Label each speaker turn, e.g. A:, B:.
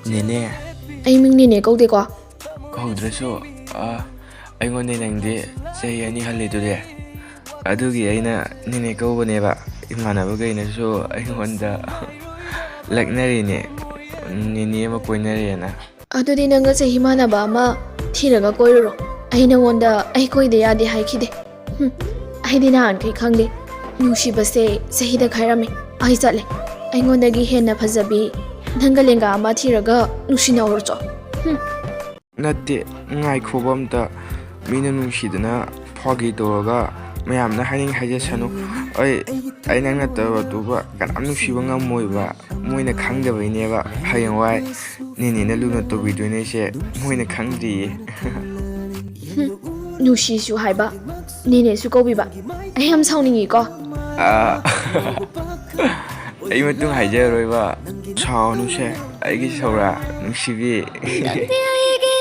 A: Nene.
B: ꯑꯩ ꯃꯤꯡ ꯅꯦꯅꯦ ꯀꯧꯗꯦꯀꯣ
A: ꯀꯧꯗ꯭ꯔꯁꯨ ꯑꯩꯉꯣꯟꯗ ꯅꯪꯗꯤ ꯆꯍꯤ 2 ꯍꯜꯂꯤꯗꯨꯗꯤ ꯑꯗꯨꯒꯤ ꯑꯩꯅ ꯅꯦꯅꯦ ꯀꯧꯕꯅꯦꯕ ꯏꯃꯥꯟꯅꯕꯈꯩꯅꯁꯨ ꯑꯩꯉꯣꯟꯗ ꯂꯛꯅꯔꯤꯅꯦ ꯅꯦꯅꯦ ꯑꯃ ꯀꯣꯏꯅꯔꯦꯅ
B: ꯑꯗꯨꯗꯤ ꯅꯪꯒ ꯆꯍꯤ ꯃꯥꯟꯅꯕ ꯑꯃ ꯊꯤꯔꯒ ꯀꯣꯏꯔꯨꯔꯣ ꯑꯩ ꯅꯉꯣꯟꯗ ꯑꯩ ꯀꯣꯏꯗ ꯌꯥꯗꯦ ꯍꯥꯏꯈꯤꯗꯦ ꯑꯩꯗꯤ ꯅꯍꯥꯟꯈꯩ ꯈꯪꯗꯦ ꯅꯨꯡꯁꯤꯕꯁꯦ ꯆꯍꯤꯗ ꯈꯥꯏꯔꯝꯃꯤ ꯑꯩ ꯆꯠꯂꯦ ꯑꯩꯉꯣꯟꯗꯒꯤ ꯍꯦꯟꯅ ꯐꯖꯕꯤ ꯅꯪꯒ ꯂꯦꯡꯒꯥ ꯑꯃ ꯊꯤꯔꯒ ꯅꯨꯡꯁꯤꯅꯍꯧꯔꯣ
A: ꯅꯠꯇꯦ ꯉꯥꯏꯈꯣꯕ ꯑꯝꯇ ꯃꯤꯅ ꯅꯨꯡꯁꯤꯗꯅ ꯐꯥꯒꯤ ꯇꯧꯔꯒ ꯃꯌꯥꯝꯅ ꯍꯥꯏꯅꯤꯡ ꯍꯥꯏꯖꯁꯅꯨ ꯑꯩ ꯅꯪ ꯅꯠꯇꯕ ꯑꯇꯣꯞꯄ ꯀꯅꯥꯝ ꯅꯨꯡꯁꯤꯕ ꯉꯝꯃꯣꯏꯕ ꯃꯣꯏꯅ ꯈꯪꯗꯕꯩꯅꯦꯕ ꯍꯌꯦꯡꯋꯥꯏ ꯅꯦꯅꯦꯅ ꯂꯨꯅ ꯇꯧꯕꯤꯗꯣꯏꯅꯦꯁꯦ ꯃꯣꯏꯅ ꯈꯪꯗ꯭ꯔꯤꯌꯦ
B: ꯅꯨꯡꯁꯤꯁꯨ ꯍꯥꯏꯕ ꯅꯦꯅꯦꯁꯨ ꯀꯧꯕꯤꯕ ꯑꯩ ꯌꯥꯝ ꯁꯥꯎꯅꯤꯡꯉꯤꯀꯣ
A: ꯑꯩ ꯃꯇꯨꯡ ꯍꯥꯏꯖꯔꯔꯣꯏꯕ ꯁꯥꯎꯅꯨꯁꯦ ꯑꯩꯒꯤ ꯁꯧꯔꯥ ꯅꯨꯡꯁꯤꯕꯤ
B: ꯅꯪꯗꯤ ꯑꯩꯒꯤ